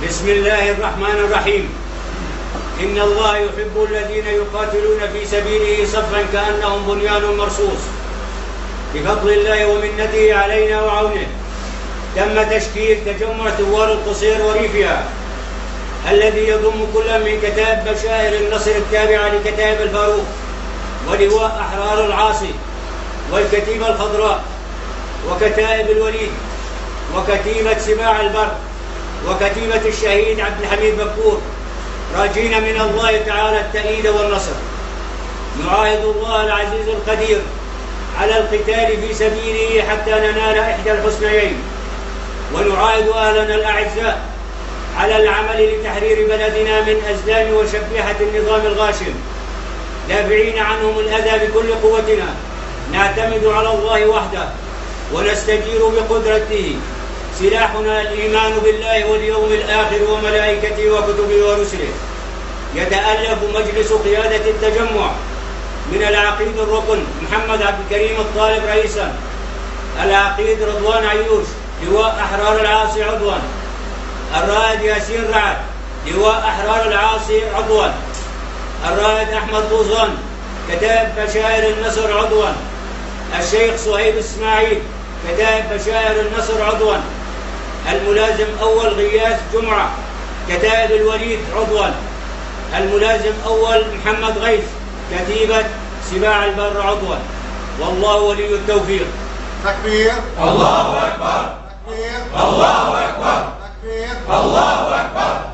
بسم الله الرحمن الرحيم. إن الله يحب الذين يقاتلون في سبيله صفا كأنهم بنيان مرصوص. بفضل الله ومنته علينا وعونه تم تشكيل تجمع ثوار القصير وريفها الذي يضم كل من كتائب بشائر النصر التابعة لكتائب الفاروق ولواء أحرار العاصي والكتيبة الخضراء وكتائب الوليد وكتيبة سباع البر وكتيبة الشهيد عبد الحميد بكور، راجين من الله تعالى التأييد والنصر. نعاهد الله العزيز القدير على القتال في سبيله حتى ننال إحدى الحسنيين، ونعاهد أهلنا الأعزاء على العمل لتحرير بلدنا من أزلام وشبيحة النظام الغاشم، دافعين عنهم الأذى بكل قوتنا، نعتمد على الله وحده ونستجير بقدرته. سلاحنا الإيمان بالله واليوم الآخر وملائكته وكتبه ورسله. يتألف مجلس قيادة التجمع من العقيد الركن محمد عبد الكريم الطالب رئيسا، العقيد رضوان عيوش لواء أحرار العاصي عضوا، الرائد ياسين رعد لواء أحرار العاصي عضوا، الرائد أحمد طوزان كتائب بشائر النصر عضوا، الشيخ صهيب اسماعيل كتائب بشائر النصر عضوا، الملازم أول غياث جمعة كتائب الوليد عضوا، الملازم أول محمد غيث كتيبة سباع البر عضوا. والله ولي التوفيق. تكبير. الله أكبر. تكبير. الله أكبر. تكبير. الله أكبر.